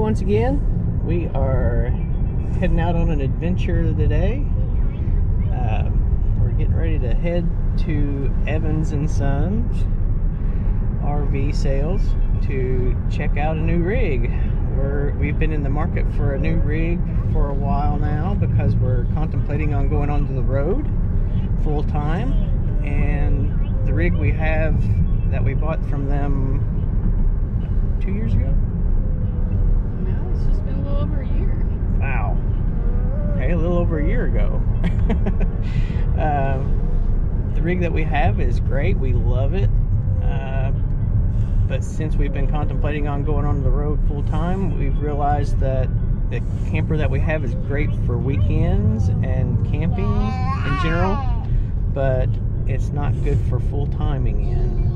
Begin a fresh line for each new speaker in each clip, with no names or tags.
once again. We are heading out on an adventure today. We're getting ready to head to Evans & Sons RV Sales to check out a new rig. We've been in the market for a new rig for a while now because we're contemplating on going onto the road full time, and the rig we have that we bought from them 2 years ago.
No, it's just been a little over a year.
Wow. Okay, a little over a year ago. The rig that we have is great. We love it. But since we've been contemplating on going on the road full time, we've realized that the camper that we have is great for weekends and camping in general, but it's not good for full timing in.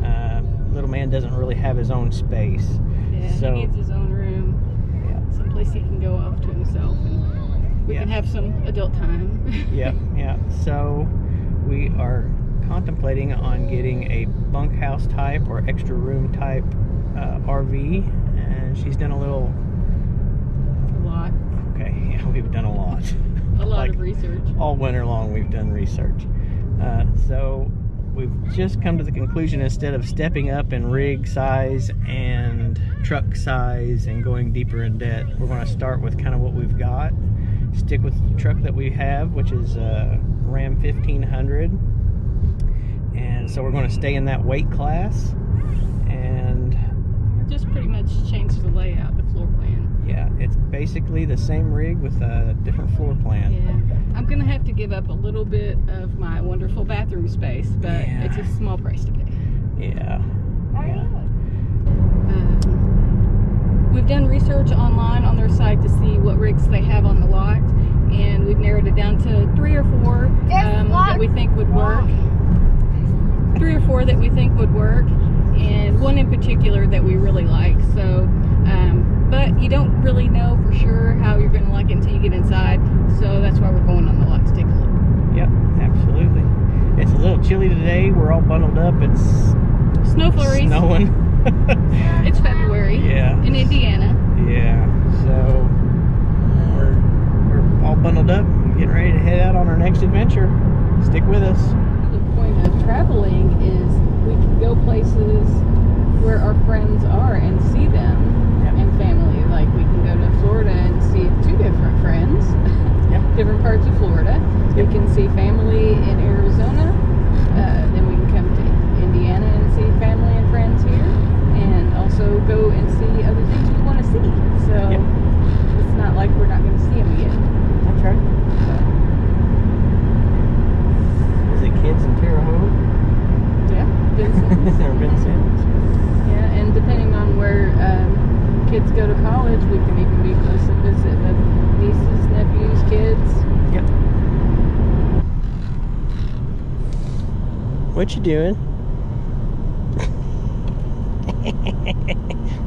Little man doesn't really have his own space.
Yeah,
so,
he needs his own room.
Yeah.
Someplace he can go off to himself, and we can have some adult time.
Yeah. So we are contemplating on getting a bunkhouse type or extra room type RV, and she's done a
lot.
Okay, yeah, we've done a lot.
A lot of research.
All winter long we've done research. So we've just come to the conclusion, instead of stepping up in rig size and truck size and going deeper in debt, we're going to start with kind of what we've got. Stick with the truck that we have, which is Ram 1500. And so we're going to stay in that weight class, and
just pretty much change the layout, the floor plan.
Yeah, it's basically the same rig with a different floor plan.
Yeah, I'm going to have to give up a little bit of my wonderful bathroom space, but it's a small price to pay.
Yeah.
We've done research online on their site to see what rigs they have on the lot, and we've narrowed it down to 3 or 4 that we think would work. 3 or 4 that we think would work, and one in particular that we really like. So, but you don't really know for sure how you're going to like it until you get inside. So that's why we're going on the lot to take a look.
Yep, absolutely. It's a little chilly today. We're all bundled up. It's
snow flurries.
Snowing.
It's February.
Yeah.
In Indiana.
Yeah. So we're all bundled up, getting ready to head out on our next adventure. Stick with us.
The point of traveling is we can go places where our friends are and see them.
Yep.
And family. Like we can go to Florida and see 2 different friends.
Yep.
Different parts of Florida.
Yep.
We can see family in Arizona. Then we can come to Indiana and see family and friends here, and also go and see other things we want to see. So
yep.
It's not like we're not going to see them again.
That's right. Is it kids in Terre Haute?
Yeah, Vincent's.
Or Vincent's?
Yeah, and depending on where kids go to college, we can even be close to visit with nieces, nephews, kids.
Yep. What you doing?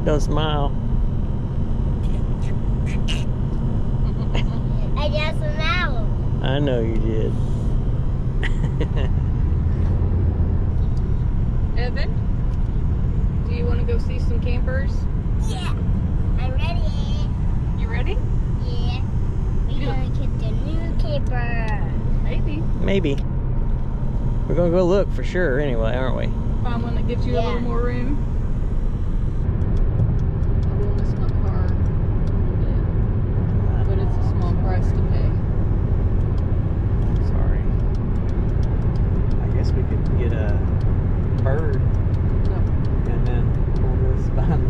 Don't smile.
I just smiled.
I know you did.
Evan, do you want to go see some campers?
Yeah, I'm ready.
You ready?
Yeah. We're gonna get the new camper.
Maybe. We're gonna go look for sure anyway, aren't we?
Find one that gives you a little more room. I will miss my car a little bit, but it's a small price to pay.
Sorry. I guess we could get a bird
No.
and then pull this behind.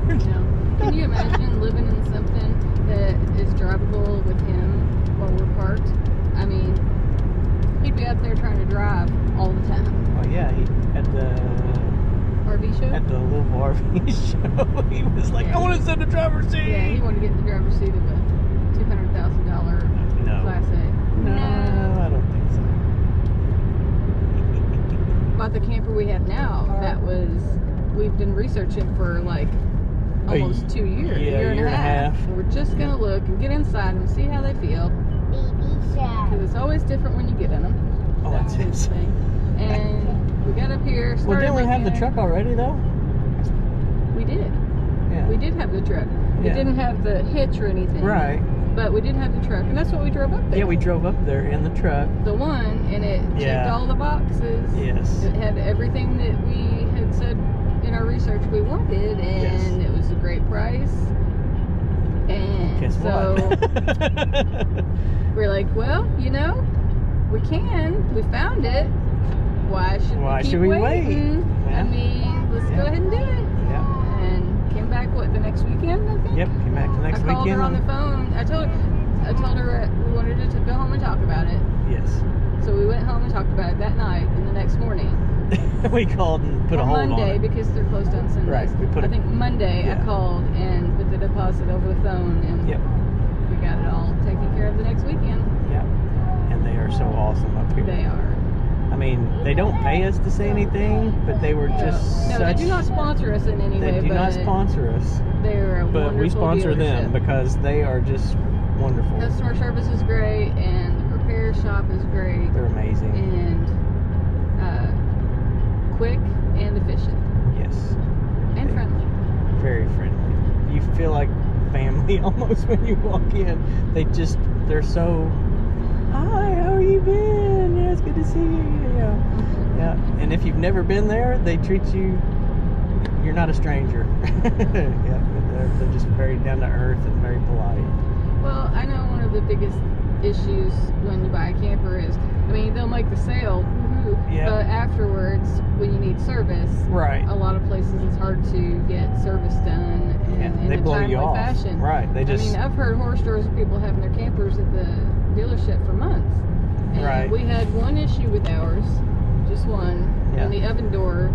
No. Can you imagine living in something that is drivable with him while we're parked? I mean, he'd be out there trying to drive all the time.
Oh yeah, at the
RV show?
Louisville RV show, he was like, I want to sit in the driver's seat.
Yeah, he wanted to get in the driver's seat of a $200,000 Class A.
No, I don't think so.
About the camper we have now, we've been researching for like almost 2 years,
Yeah,
year and a half. And we're just gonna look and get inside and see how they feel.
Baby shark.
Because it's always different when you get in them.
Oh, that's it.
And we got up here.
Well, didn't we have the truck already though?
We did.
Yeah.
We did have the truck. It didn't have the hitch or anything.
Right.
But we did have the truck, and that's what we drove up there.
Yeah, we drove up there in the truck.
The one, and it checked all the boxes.
Yes.
It had everything that we had said in our research we wanted, and it was a great price. And
guess
so
what?
we're like, well, you know, we found it. Why should we
wait?
I mean, let's go ahead and do it.
Yeah.
And came back the next weekend, I think.
Yep, came back the next
I called
weekend.
her on the phone. I told her we wanted to go home and talk about it.
Yes.
So we went home and talked about it that night, and the next morning.
We called and put a hold on
Monday,
it.
because they're closed on Sundays.
Right.
I think Monday I called and put the deposit over the phone, and we got it all taken care of the next weekend.
Yep. And they are so awesome up here.
They are.
I mean, they don't pay us to say anything, but they were just
No,
such...
they do not sponsor us in any way.
They do not sponsor us.
They're a
but we sponsor them because they are just wonderful.
Customer service is great, and the repair shop is great.
They're amazing.
And quick and efficient.
Yes.
And friendly.
Very friendly. You feel like family almost when you walk in. They're so... Hi, how are you been? Yeah, it's good to see you. Yeah. And if you've never been there, they treat you... You're not a stranger. They're just very down to earth and very polite.
Well, I know one of the biggest issues when you buy a camper is, I mean, they'll make the sale, but afterwards, when you need service, a lot of places it's hard to get service done in a timely fashion.
Right.
I mean, I've heard horror stories of people having their campers at the dealership for months. And we had one issue with ours, just one, and the oven door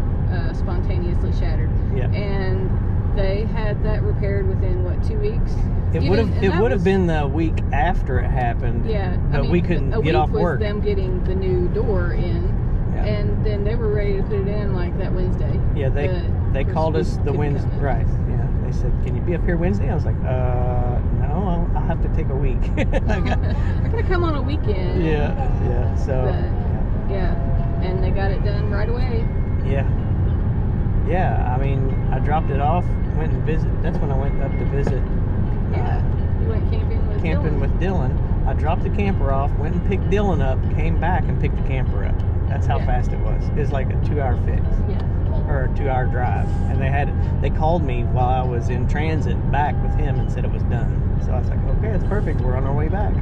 spontaneously shattered. Yeah. And they had that repaired within 2 weeks.
It would have been the week after it happened.
Yeah,
but we couldn't get off work.
Them getting the new door in, and then they were ready to put it in like that Wednesday.
Yeah, they called us the Wednesday. Right. Yeah, they said, "Can you be up here Wednesday?" I was like, no, I'll have to take a week.
I'm gonna come on a weekend.
Yeah. So.
And they got it done right away.
Yeah, I mean, I dropped it off, went and visited. That's when I went up to visit.
You went camping with Dylan.
I dropped the camper off, went and picked Dylan up, came back and picked the camper up. That's how fast it was. It was like a 2-hour fix. Or a 2-hour drive. And they called me while I was in transit back with him and said it was done. So I was like, okay, that's perfect. We're on our way back.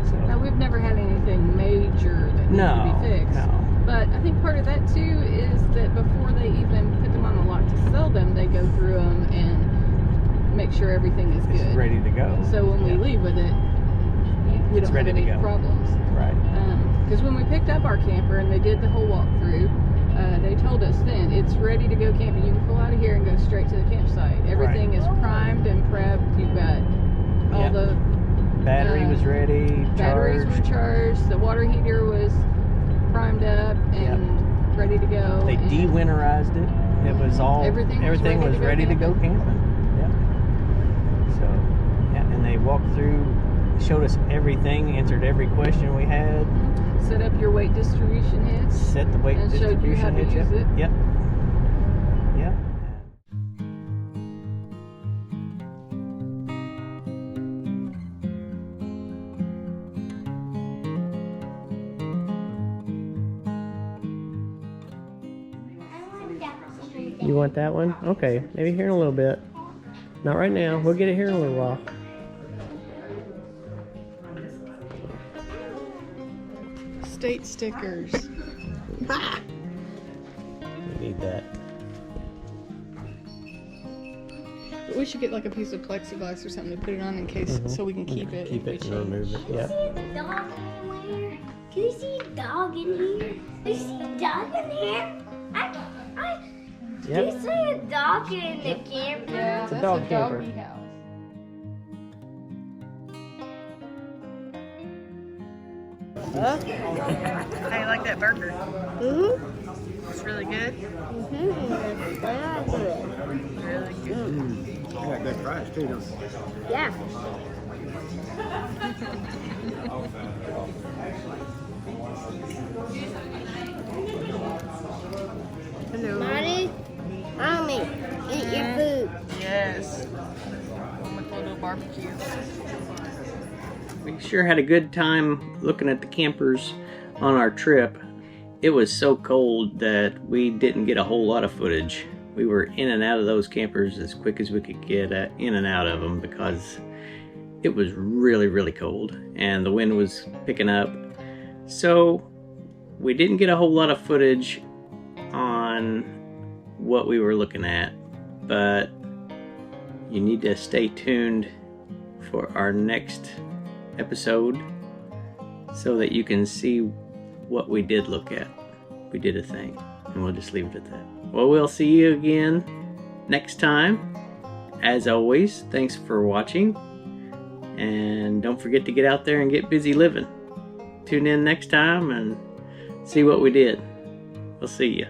So.
No, we've never had anything major that needs to be fixed.
No.
But I think part of that too is that before they even put them on the lot to sell them, they go through them and make sure everything is good.
It's ready to go.
So when we leave with it, we don't have any problems.
Right.
Because when we picked up our camper and they did the whole walkthrough, they told us then it's ready to go camping. You can pull out of here and go straight to the campsite. Everything is primed and prepped. You've got all the
battery was ready.
Batteries were charged. The water heater was primed up and ready to go.
They de-winterized it. It was all everything was ready to go camping. Yeah. So and they walked through, showed us everything, answered every question we had.
Set up your weight distribution hitch.
Set the weight distribution hitch.
Use it.
Yep. Yep. You want that one? Okay, maybe here in a little bit. Not right now. We'll get it here in a little while.
State stickers.
Ah! We need that.
We should get like a piece of plexiglass or something to put it on in case, so we can keep it.
Keep it and remove it. Yeah.
Can you see a dog in here? Do you see a dog in here? Do you see a dog in the camper?
Yeah,
it's a dog camper.
House. How you like that burger? It's really good. Really good.
I got good price too, don't you?
Yeah.
Hello.
Mommy, eat your food.
Yes. barbecue.
We sure had a good time looking at the campers on our trip. It was so cold that we didn't get a whole lot of footage. We were in and out of those campers as quick as we could get in and out of them because it was really, really cold and the wind was picking up. So we didn't get a whole lot of footage on what we were looking at, but you need to stay tuned for our next episode so that you can see what we did look at. We did a thing, and we'll just leave it at that. Well, we'll see you again next time. As always, thanks for watching, and don't forget to get out there and get busy living. Tune in next time and see what we did. We'll see you.